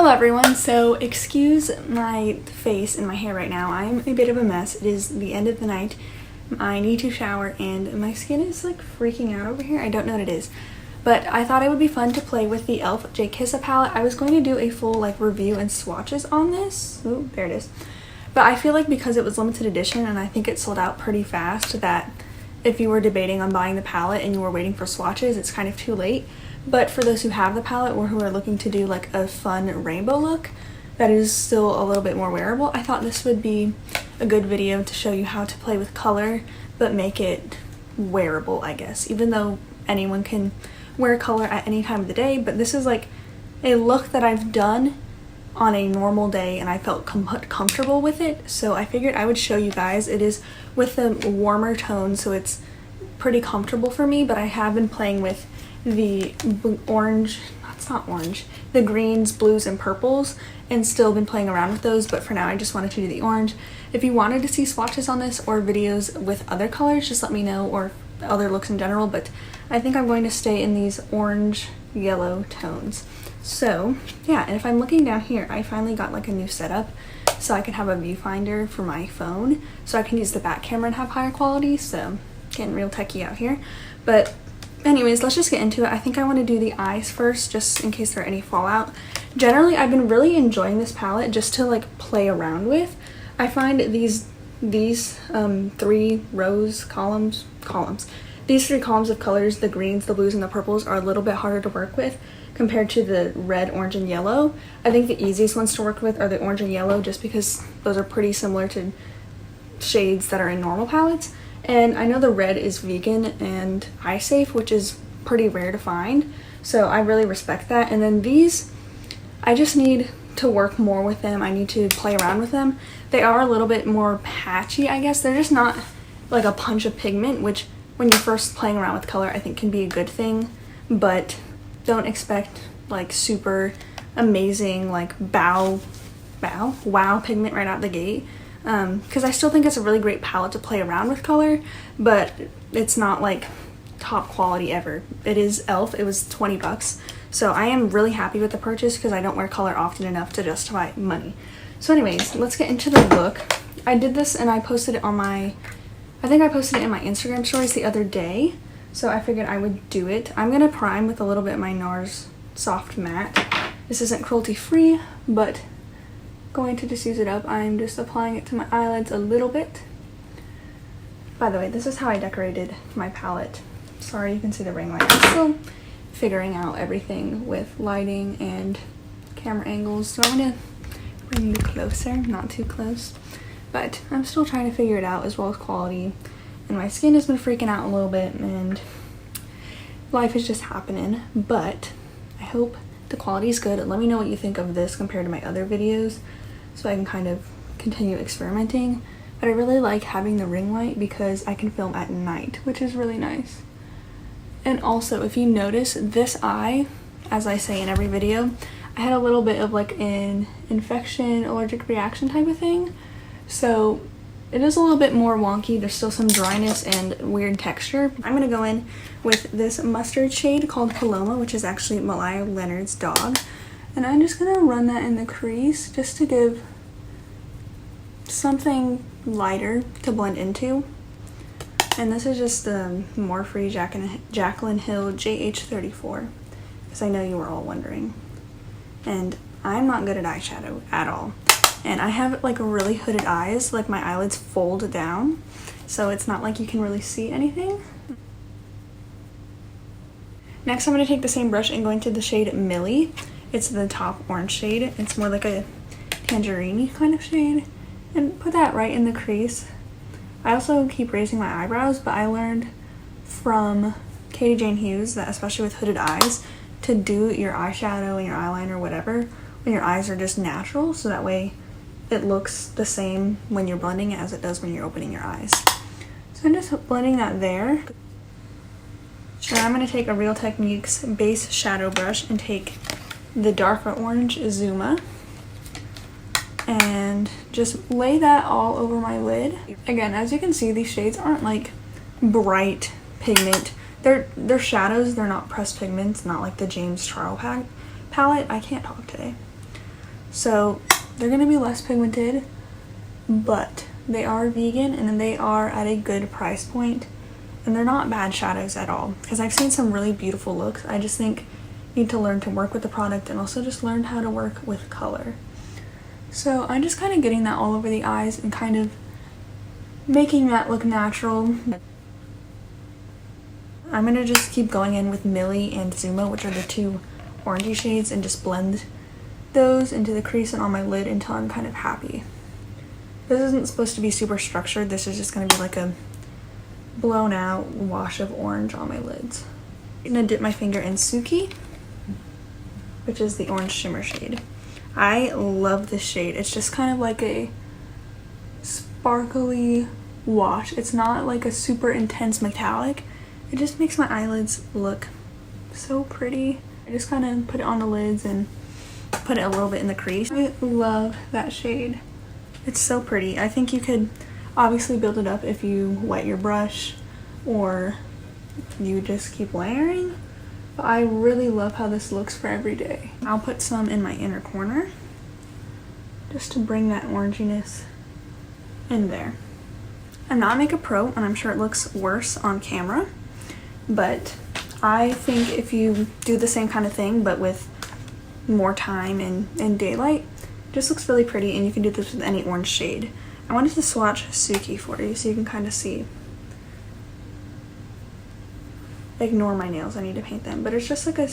Hello everyone, so excuse my face and my hair right now. I'm a bit of a mess. It is the end of the night. I need to shower and my skin is like freaking out over here. I don't know what it is. But I thought it would be fun to play with the e.l.f. jkissa palette. I was going to do a full like review and swatches on this. Ooh, there it is. But I feel like because it was limited edition and I think it sold out pretty fast, that if you were debating on buying the palette and you were waiting for swatches, it's kind of too late. But for those who have the palette or who are looking to do like a fun rainbow look that is still a little bit more wearable, I thought this would be a good video to show you how to play with color but make it wearable, I guess. Even though anyone can wear color at any time of the day, but this is like a look that I've done on a normal day and I felt comfortable with it, so I figured I would show you guys. It is with the warmer tone, so it's pretty comfortable for me, but I have been playing with the orange, that's not orange, the greens, blues, and purples, and still been playing around with those, but for now I just wanted to do the orange. If you wanted to see swatches on this or videos with other colors, just let me know, or other looks in general, but I think I'm going to stay in these orange yellow tones. So yeah, and if I'm looking down here, I finally got like a new setup so I can have a viewfinder for my phone so I can use the back camera and have higher quality, so getting real techie out here. But anyways, let's just get into it. I think I want to do the eyes first, just in case there are any fallout. Generally, I've been really enjoying this palette just to like play around with. I find these three columns, these three columns of colors, the greens, the blues, and the purples, are a little bit harder to work with compared to the red, orange, and yellow. I think the easiest ones to work with are the orange and yellow, just because those are pretty similar to shades that are in normal palettes. And I know the red is vegan and eye safe, which is pretty rare to find, so I really respect that. And then these, I just need to work more with them. I need to play around with them. They are a little bit more patchy, I guess. They're just not like a punch of pigment, which when you're first playing around with color I think can be a good thing, but don't expect like super amazing like wow pigment right out the gate. Because I still think it's a really great palette to play around with color, but it's not like top quality ever. It is e.l.f. It was 20 bucks, so I am really happy with the purchase because I don't wear color often enough to justify money. So anyways, let's get into the look. I did this and I posted it on my, I think I posted it in my Instagram stories the other day, so I figured I would do it. I'm gonna prime with a little bit of my NARS Soft Matte. This isn't cruelty free, but going to just use it up. I'm just applying it to my eyelids a little bit. By the way, this is how I decorated my palette. Sorry you can see the ring light. I'm still figuring out everything with lighting and camera angles, so I'm gonna bring you closer, not too close, but I'm still trying to figure it out, as well as quality. And my skin has been freaking out a little bit and life is just happening, but I hope the quality is good. Let me know what you think of this compared to my other videos, so I can kind of continue experimenting. But I really like having the ring light because I can film at night, which is really nice. And also, if you notice, this eye, as I say in every video, I had a little bit of like an infection, allergic reaction type of thing, so it is a little bit more wonky. There's still some dryness and weird texture. I'm gonna go in with this mustard shade called Paloma, which is actually Malaya Leonard's dog. And I'm just gonna run that in the crease just to give something lighter to blend into. And this is just the Morphe Jaclyn Hill JH34, because I know you were all wondering. And I'm not good at eyeshadow at all. And I have like really hooded eyes, like my eyelids fold down, so it's not like you can really see anything. Next I'm going to take the same brush and go into the shade Millie. It's the top orange shade. It's more like a tangerine kind of shade, and put that right in the crease. I also keep raising my eyebrows, but I learned from Katie Jane Hughes that especially with hooded eyes, to do your eyeshadow and your eyeliner, whatever, when your eyes are just natural, so that way it looks the same when you're blending it as it does when you're opening your eyes. So I'm just blending that there. So I'm going to take a Real Techniques base shadow brush and take the darker orange Zuma and just lay that all over my lid. Again, as you can see, these shades aren't like bright pigment. They're shadows, they're not pressed pigments, not like the James Charles palette. I can't talk today. So they're gonna be less pigmented, but they are vegan and then they are at a good price point, and they're not bad shadows at all, because I've seen some really beautiful looks. I just think you need to learn to work with the product and also just learn how to work with color. So I'm just kind of getting that all over the eyes and kind of making that look natural. I'm gonna just keep going in with Millie and Zuma, which are the two orangey shades, and just blend those into the crease and on my lid until I'm kind of happy. This isn't supposed to be super structured. This is just gonna be like a blown out wash of orange on my lids. I'm gonna dip my finger in Suki, which is the orange shimmer shade. I love this shade. It's just kind of like a sparkly wash. It's not like a super intense metallic. It just makes my eyelids look so pretty. I just kind of put it on the lids and put it a little bit in the crease. I love that shade. It's so pretty. I think you could obviously build it up if you wet your brush or you just keep layering. But I really love how this looks for every day. I'll put some in my inner corner just to bring that oranginess in there. I'm not a makeup pro and I'm sure it looks worse on camera, but I think if you do the same kind of thing but with more time and daylight, it just looks really pretty, and you can do this with any orange shade. I wanted to swatch Suki for you so you can kind of see. Ignore my nails, I need to paint them, but it's just like a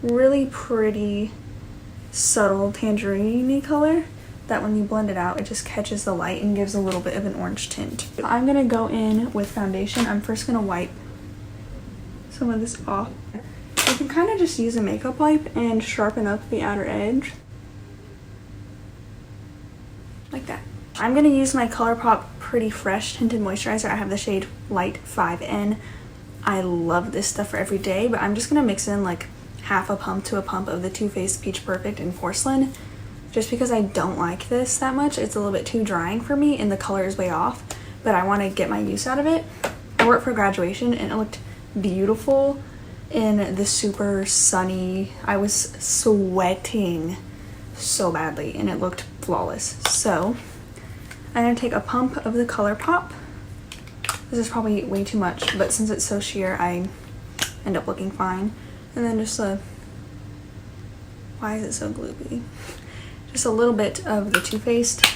really pretty subtle tangerine-y color that when you blend it out, it just catches the light and gives a little bit of an orange tint. I'm gonna go in with foundation. I'm first gonna wipe some of this off. You can kind of just use a makeup wipe and sharpen up the outer edge. Like that. I'm gonna use my Colourpop Pretty Fresh Tinted Moisturizer. I have the shade Light 5N. I love this stuff for every day, but I'm just gonna mix in like half a pump to a pump of the Too Faced Peach Perfect in Porcelain, just because I don't like this that much. It's a little bit too drying for me and the color is way off, but I want to get my use out of it. I wore it for graduation and it looked beautiful in the super sunny. I was sweating so badly and it looked flawless. So I'm gonna take a pump of the Colourpop. This is probably way too much, but since it's so sheer, I end up looking fine. And then just why is it so gloopy? Just a little bit of the Too Faced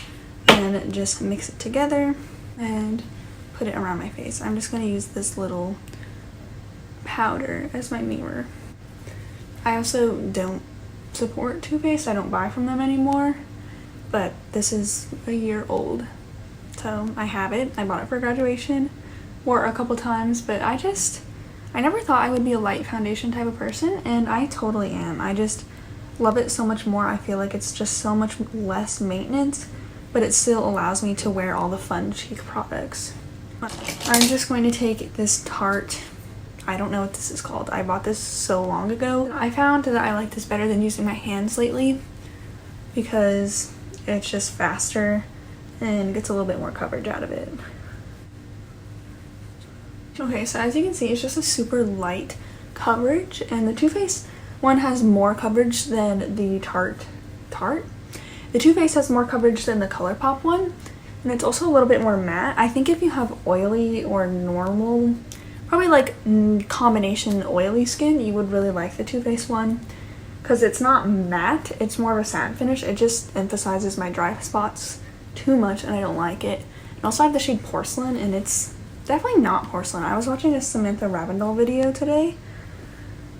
and just mix it together and put it around my face. I'm just gonna use this little powder as my mirror. I also don't support Too Faced. I don't buy from them anymore, but this is a year old, so I have it. I bought it for graduation, wore it a couple times, but I never thought I would be a light foundation type of person, and I totally am. I just love it so much more. I feel like it's just so much less maintenance, but it still allows me to wear all the fun cheek products. I'm just going to take this Tarte, I don't know what this is called. I bought this so long ago. I found that I like this better than using my hands lately because it's just faster and gets a little bit more coverage out of it. Okay, so as you can see, it's just a super light coverage, and the Too Faced one has more coverage than the Tarte. The Too Faced has more coverage than the Colourpop one, and it's also a little bit more matte. I think if you have oily or normal, probably like combination oily skin, you would really like the Too Faced one because it's not matte, it's more of a satin finish. It just emphasizes my dry spots too much and I don't like it. And also I have the shade Porcelain, and it's definitely not porcelain. I was watching a Samantha Ravindell video today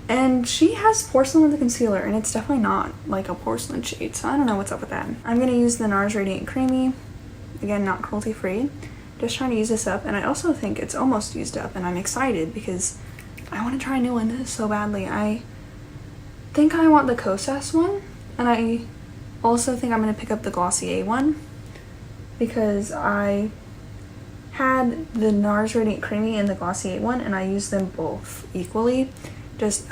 and she has porcelain with the concealer, and it's definitely not like a porcelain shade, so I don't know what's up with that. I'm going to use the NARS Radiant Creamy, again not cruelty free. Just trying to use this up, and I also think it's almost used up, and I'm excited because I want to try a new one so badly. I think I want the Kosas one, and I also think I'm going to pick up the Glossier one because I had the NARS Radiant Creamy and the Glossier one, and I used them both equally, just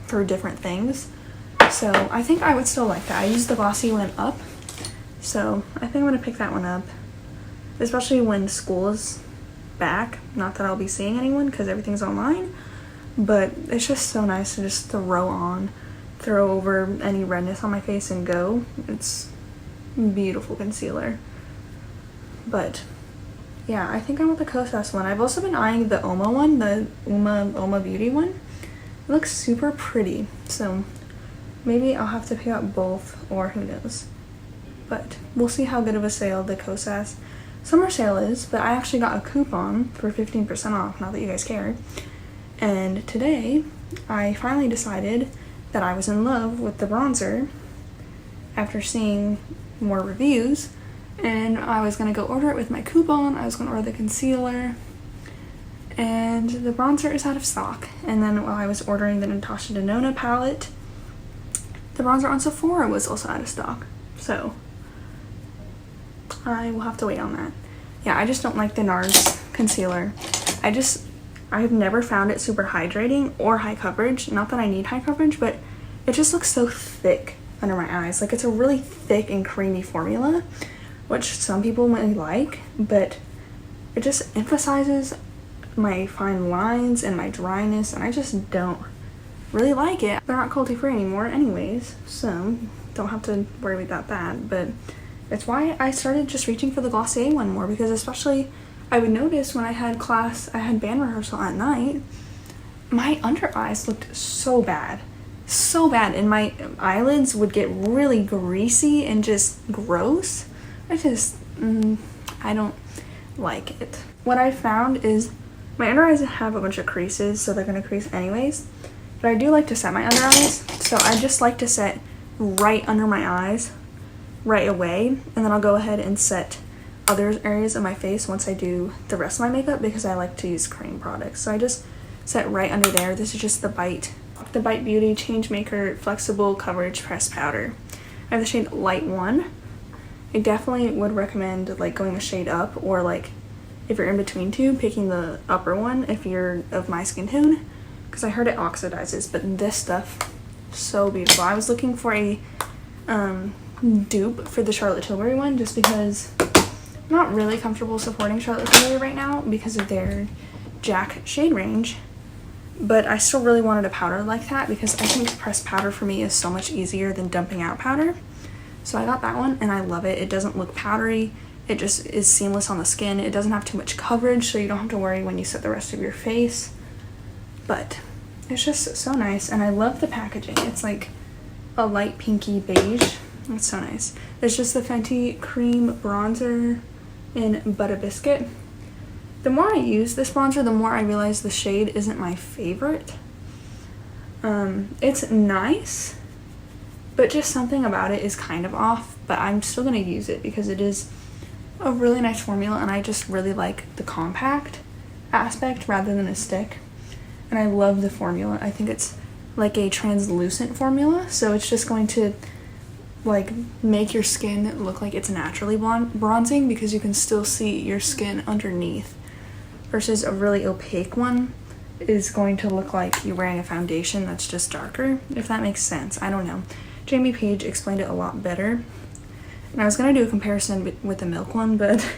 for different things. So I think I would still like that. I used the Glossier one up, so I think I'm going to pick that one up, especially when school is back. Not that I'll be seeing anyone because everything's online, but it's just so nice to just throw on throw over any redness on my face and go. It's beautiful concealer. But yeah, I think I want the Kosas one. I've also been eyeing the Oma one, the Oma Beauty one. It looks super pretty, so maybe I'll have to pick up both, or who knows. But we'll see how good of a sale the Kosas summer sale is. But I actually got a coupon for 15% off, not that you guys care. And today, I finally decided that I was in love with the bronzer after seeing more reviews. And I was going to go order it with my coupon. I was going to order the concealer. And the bronzer is out of stock. And then while I was ordering the Natasha Denona palette, the bronzer on Sephora was also out of stock. So I will have to wait on that. Yeah, I just don't like the NARS concealer. I've never found it super hydrating or high coverage. Not that I need high coverage, but it just looks so thick under my eyes. Like, it's a really thick and creamy formula, which some people may like, but it just emphasizes my fine lines and my dryness, and I just don't really like it. They're not cruelty free anymore anyways, so don't have to worry about that. But it's why I started just reaching for the Glossier one more, because especially I would notice when I had band rehearsal at night, my under eyes looked so bad, and my eyelids would get really greasy and just gross. I don't like it. What I found is my under eyes have a bunch of creases, so they're gonna crease anyways, but I do like to set my under eyes, so I just like to set right under my eyes right away, and then I'll go ahead and set other areas of my face once I do the rest of my makeup, because I like to use cream products. So I just set right under there. This is just the Bite Beauty Changemaker Flexible Coverage Pressed Powder. I have the shade Light 1. I definitely would recommend like going a shade up, or like if you're in between two, picking the upper one if you're of my skin tone, because I heard it oxidizes, but this stuff, so beautiful. I was looking for a dupe for the Charlotte Tilbury one, just because I'm not really comfortable supporting Charlotte Tilbury right now because of their Jack shade range, but I still really wanted a powder like that, because I think pressed powder for me is so much easier than dumping out powder. So I got that one, and I love it. It doesn't look powdery. It just is seamless on the skin. It doesn't have too much coverage, so you don't have to worry when you set the rest of your face. But it's just so nice, and I love the packaging. It's like a light pinky beige. It's so nice. It's just the Fenty Cream Bronzer in Butter Biscuit. The more I use this bronzer, the more I realize the shade isn't my favorite. It's nice, but just something about it is kind of off, but I'm still going to use it because it is a really nice formula, and I just really like the compact aspect rather than a stick. And I love the formula. I think it's like a translucent formula, so it's just going to like make your skin look like it's naturally bronzing, because you can still see your skin underneath, versus a really opaque one is going to look like you're wearing a foundation that's just darker, if that makes sense. I don't know. Jamie Page explained it a lot better, and I was gonna do a comparison with the Milk one, but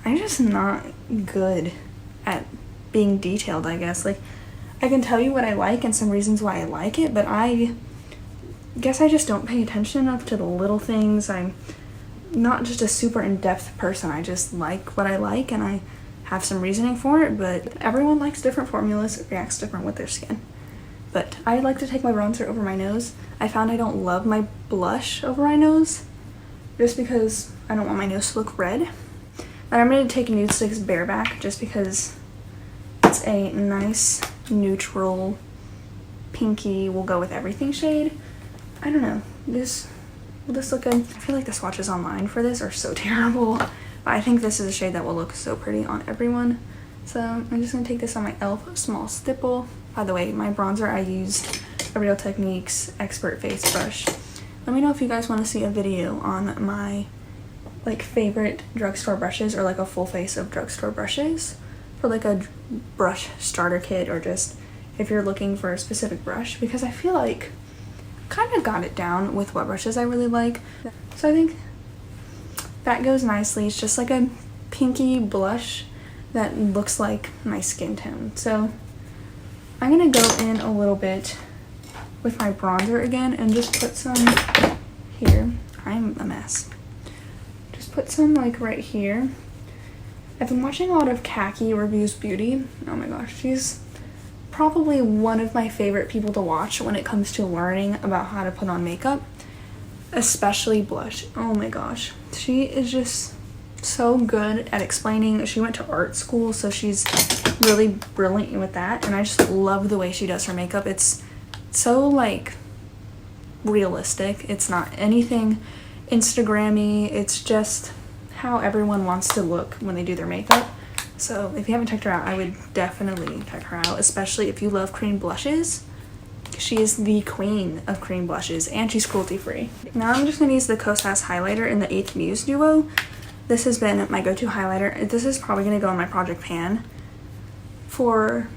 I'm just not good at being detailed, I guess. Like, I can tell you what I like and some reasons why I like it, but I guess I just don't pay attention enough to the little things. I'm not just a super in-depth person. I just like what I like, and I have some reasoning for it, but everyone likes different formulas, reacts different with their skin. But I like to take my bronzer over my nose. I found I don't love my blush over my nose, just because I don't want my nose to look red. And I'm going to take Nudestix Bareback, just because it's a nice neutral pinky will go with everything shade. I don't know, will this look good? I feel like the swatches online for this are so terrible, but I think this is a shade that will look so pretty on everyone. So I'm just going to take this on my e.l.f. small stipple. By the way, my bronzer, I used a Real Techniques Expert Face Brush. Let me know if you guys want to see a video on my like favorite drugstore brushes, or like a full face of drugstore brushes for like a brush starter kit, or just if you're looking for a specific brush, because I feel like kind of got it down with what brushes I really like. So I think that goes nicely. It's just like a pinky blush that looks like my skin tone. So I'm gonna go in a little bit with my bronzer again and just put some here. I'm a mess. Just put some like right here. I've been watching a lot of Khaki Reviews Beauty. Oh my gosh, she's probably one of my favorite people to watch when it comes to learning about how to put on makeup, especially blush. Oh my gosh, she is just so good at explaining. She went to art school, so she's really brilliant with that, and I just love the way she does her makeup. It's so like realistic. It's not anything Instagrammy. It's just how everyone wants to look when they do their makeup. So if you haven't checked her out, I would definitely check her out, especially if you love cream blushes. She is the queen of cream blushes, and she's cruelty free. Now I'm just going to use the Kosas highlighter in the 8th Muse Duo. This has been my go-to highlighter. This is probably going to go in my project pan for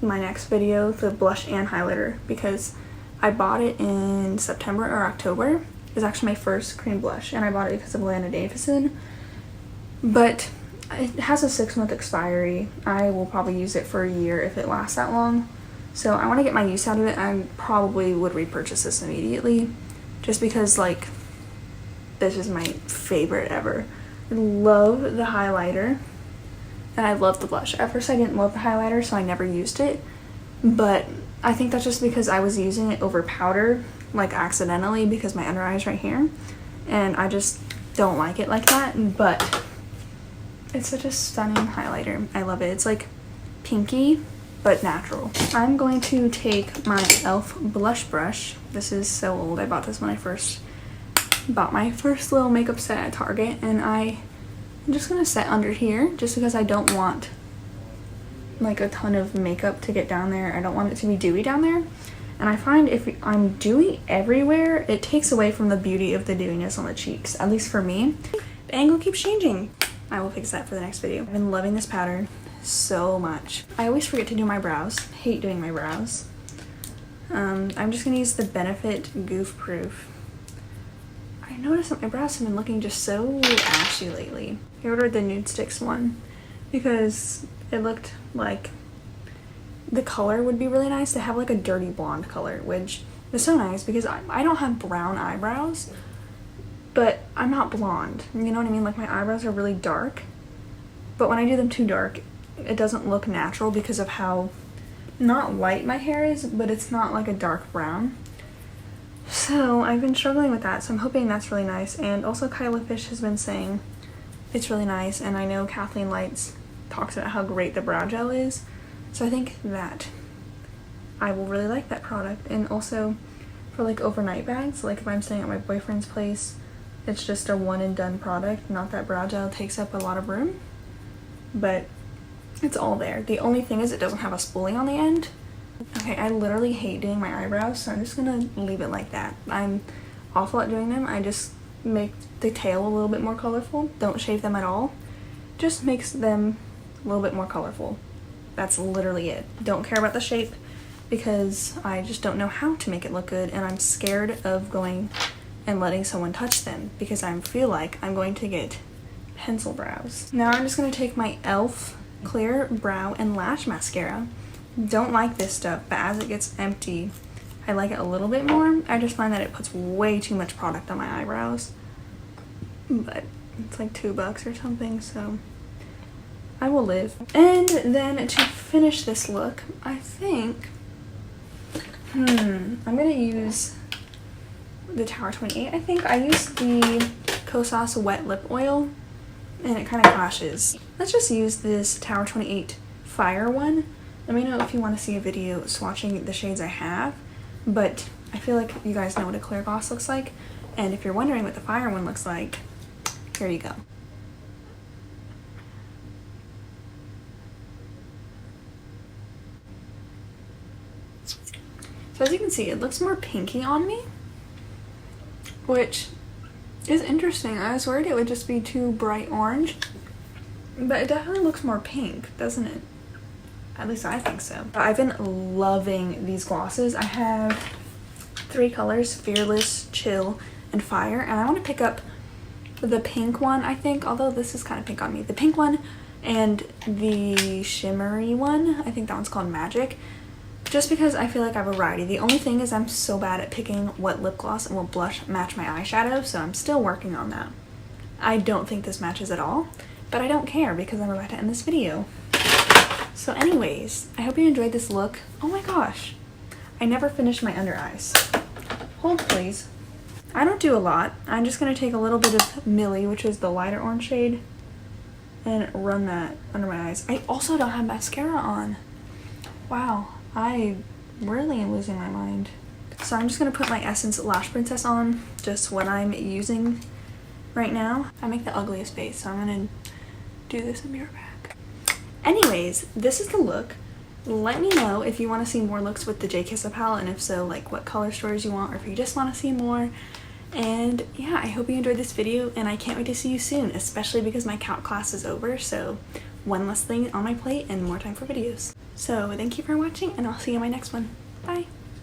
my next video, the blush and highlighter, because I bought it in September or October. It was actually my first cream blush, and I bought it because of Lana Davison. But it has a 6-month expiry. I will probably use it for a year if it lasts that long. So I want to get my use out of it. I probably would repurchase this immediately, just because like this is my favorite ever. I love the highlighter, and I love the blush. At first I didn't love the highlighter, so I never used it, but I think that's just because I was using it over powder, like accidentally, because my under eye is right here, and I just don't like it like that. But it's such a stunning highlighter. I love it. It's like pinky but natural. I'm going to take my e.l.f. blush brush. This is so old. I bought this when I first bought my first little makeup set at Target, and I'm just gonna set under here just because I don't want like a ton of makeup to get down there. I don't want it to be dewy down there, and I find if I'm dewy everywhere, it takes away from the beauty of the dewiness on the cheeks, at least for me. The angle keeps changing. I will fix that for the next video. I've been loving this pattern so much. I always forget to do my brows. Hate doing my brows. I'm just gonna use the Benefit Goof Proof. I noticed that my brows have been looking just so ashy lately. I ordered the nudestix one because it looked like the color would be really nice to have like a dirty blonde color, which is so nice because I don't have brown eyebrows, but I'm not blonde. You know what I mean? Like my eyebrows are really dark, but when I do them too dark, it doesn't look natural because of how not light my hair is, but it's not like a dark brown. So I've been struggling with that, so I'm hoping that's really nice. And also Kyla Fish has been saying it's really nice, and I know Kathleen Lights talks about how great the brow gel is, so I think that I will really like that product. And also for like overnight bags, like if I'm staying at my boyfriend's place, it's just a one and done product. Not that brow gel takes up a lot of room, but it's all there. The only thing is it doesn't have a spoolie on the end. Okay, I literally hate doing my eyebrows, so I'm just gonna leave it like that. I'm awful at doing them. I just make the tail a little bit more colorful. Don't shave them at all. Just makes them a little bit more colorful. That's literally it. Don't care about the shape because I just don't know how to make it look good, and I'm scared of going and letting someone touch them because I feel like I'm going to get pencil brows. Now I'm just gonna take my e.l.f. Clear Brow and Lash Mascara. Don't like this stuff, but as it gets empty, I like it a little bit more. I just find that it puts way too much product on my eyebrows, but it's like $2 or something, so I will live. And then to finish this look, I think I'm gonna use the Tower 28. I think I used the Kosas Wet Lip Oil, and it kind of clashes. Let's just use this Tower 28 Fire one. Let me know if you want to see a video swatching the shades I have, but I feel like you guys know what a clear gloss looks like, and if you're wondering what the Fire one looks like, here you go. So as you can see, it looks more pinky on me, which is interesting. I was worried it would just be too bright orange, but it definitely looks more pink, doesn't it? At least I think so. I've been loving these glosses. I have 3 colors: Fearless, Chill, and Fire, and I want to pick up the pink one, I think, although this is kind of pink on me. The pink one and the shimmery one, I think that one's called Magic. just because I feel like I have a variety. The only thing is I'm so bad at picking what lip gloss and what blush match my eyeshadow, so I'm still working on that. I don't think this matches at all, but I don't care because I'm about to end this video. So anyways, I hope you enjoyed this look. Oh my gosh, I never finished my under eyes. Hold please. I don't do a lot. I'm just going to take a little bit of Millie, which is the lighter orange shade, and run that under my eyes. I also don't have mascara on. Wow, I really am losing my mind. So I'm just going to put my Essence Lash Princess on, just what I'm using right now. I make the ugliest face, so I'm going to do this and be right back. Anyways, this is the look. Let me know if you want to see more looks with the jkissa palette, and if so, like what color stories you want, or if you just want to see more. And yeah, I hope you enjoyed this video, and I can't wait to see you soon, especially because my calc class is over, so one less thing on my plate and more time for videos. So thank you for watching, and I'll see you in my next one. Bye!